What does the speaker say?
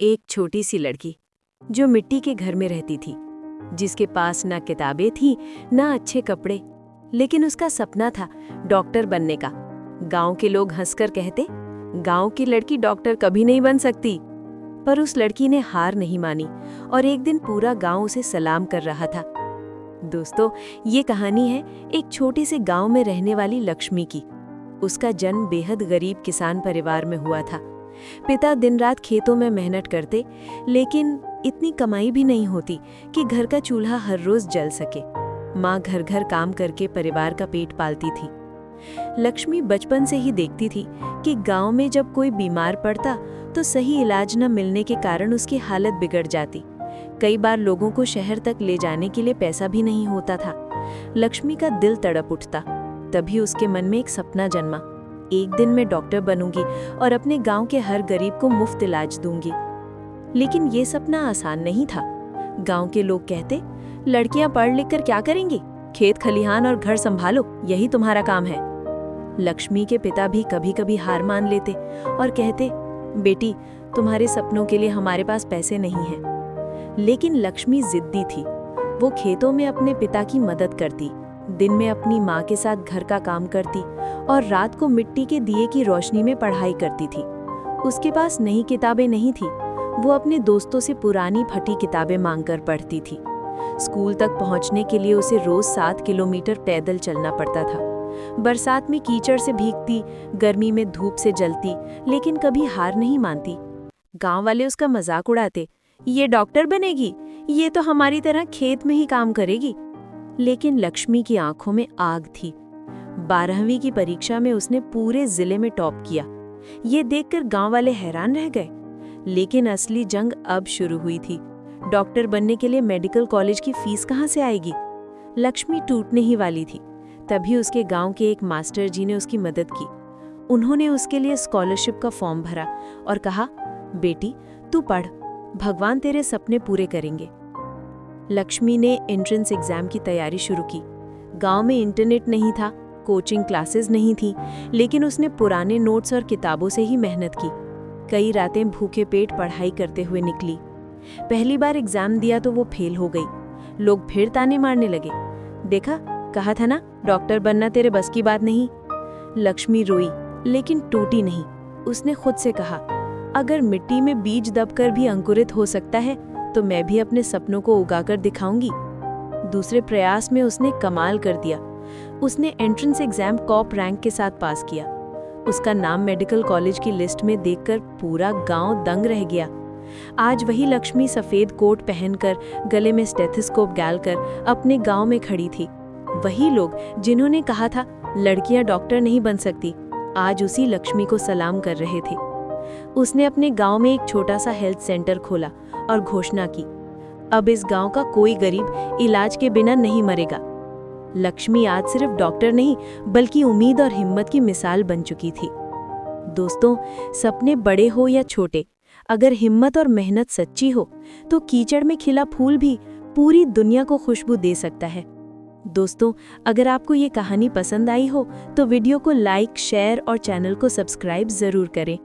एक छोटी सी लड़की जो मिट्टी के घर में रहती थी, जिसके पास ना किताबें थी ना अच्छे कपड़े, लेकिन उसका सपना था डॉक्टर बनने का। गांव के लोग हंसकर कहते, गांव की लड़की डॉक्टर कभी नहीं बन सकती। पर उस लड़की ने हार नहीं मानी और एक दिन पूरा गांव उसे सलाम कर रहा था। दोस्तों, ये कहानी है एक छोटे से गांव में रहने वाली लक्ष्मी की। उसका जन्म बेहद गरीब किसान परिवार में हुआ था। पिता दिन रात खेतों में मेहनत करते, लेकिन इतनी कमाई भी नहीं होती कि घर का चूल्हा हर रोज जल सके। माँ घर घर काम करके परिवार का पेट पालती थी। लक्ष्मी बचपन से ही देखती थी कि गांव में जब कोई बीमार पड़ता तो सही इलाज न मिलने के कारण उसकी हालत बिगड़ जाती। कई बार लोगों को शहर तक ले जाने के लिए पैसा भी नहीं होता था। लक्ष्मी का दिल तड़प उठता। तभी उसके मन में एक सपना जन्मा, एक दिन मैं डॉक्टर बनूंगी और अपने गांव के हर गरीब को मुफ्त इलाज दूंगी। लेकिन ये सपना आसान नहीं था। गांव के लोग कहते, लड़कियां पढ़ लिख कर क्या करेंगी? खेत खलिहान और घर संभालो, यही तुम्हारा काम है। लक्ष्मी के पिता भी कभी कभी हार मान लेते और कहते, बेटी, तुम्हारे सपनों के लिए हमारे पास पैसे नहीं हैं। लेकिन लक्ष्मी जिद्दी थी। वो खेतों में अपने पिता की मदद करती, दिन में अपनी माँ के साथ घर का काम करती और रात को मिट्टी के दिए की रोशनी में पढ़ाई करती थी। उसके पास नई किताबें नहीं थी। वो अपने दोस्तों से पुरानी फटी किताबें मांगकर पढ़ती थी। स्कूल तक पहुंचने के लिए उसे रोज 7 किलोमीटर पैदल चलना पड़ता था। बरसात में कीचड़ से भीगती, गर्मी में धूप से जलती, लेकिन कभी हार नहीं मानती। गांव वाले उसका मजाक उड़ाते, ये डॉक्टर बनेगी, ये तो हमारी तरह खेत में ही काम करेगी। लेकिन लक्ष्मी की आंखों में आग थी। 12वीं की परीक्षा में उसने पूरे जिले में टॉप किया। ये देखकर गांव वाले हैरान रह गए। लेकिन असली जंग अब शुरू हुई थी। डॉक्टर बनने के लिए मेडिकल कॉलेज की फीस कहाँ से आएगी? लक्ष्मी टूटने ही वाली थी। तभी उसके गांव के एक मास्टर जी ने उसकी मदद की। उन्होंने उसके लिए स्कॉलरशिप का फॉर्म भरा और कहा, बेटी, तू पढ़, भगवान तेरे सपने पूरे करेंगे। लक्ष्मी ने एंट्रेंस एग्जाम की तैयारी शुरू की। गांव में इंटरनेट नहीं था, कोचिंग क्लासेस नहीं थी, लेकिन उसने पुराने नोट्स और किताबों से ही मेहनत की। कई रातें भूखे पेट पढ़ाई करते हुए निकली। पहली बार एग्जाम दिया तो वो फेल हो गई। लोग फिर ताने मारने लगे, देखा, कहा था ना डॉक्टर बनना तेरे बस की बात नहीं। लक्ष्मी रोई, लेकिन टूटी नहीं। उसने खुद से कहा, अगर मिट्टी में बीज दबकर भी अंकुरित हो सकता है तो मैं भी अपने सपनों को उगाकर दिखाऊंगी। दूसरे प्रयास में उसने कमाल कर दिया। उसने एंट्रेंस एग्जाम टॉप रैंक के साथ पास किया। उसका नाम मेडिकल कॉलेज की लिस्ट में देखकर पूरा गांव दंग रह गया। आज वही लक्ष्मी सफेद कोट पहनकर, गले में स्टेथोस्कोप डालकर अपने गांव में खड़ी थी। वही लोग जिन्होंने कहा था लड़कियां डॉक्टर नहीं बन सकती, आज उसी लक्ष्मी को सलाम कर रहे थे। उसने अपने गांव में एक छोटा सा हेल्थ सेंटर खोला और घोषणा की, अब इस गांव का कोई गरीब इलाज के बिना नहीं मरेगा। लक्ष्मी आज सिर्फ डॉक्टर नहीं, बल्कि उम्मीद और हिम्मत की मिसाल बन चुकी थी। दोस्तों, सपने बड़े हो या छोटे, अगर हिम्मत और मेहनत सच्ची हो तो कीचड़ में खिला फूल भी पूरी दुनिया को खुशबू दे सकता है। दोस्तों, अगर आपको ये कहानी पसंद आई हो तो वीडियो को लाइक, शेयर और चैनल को सब्सक्राइब जरूर करें।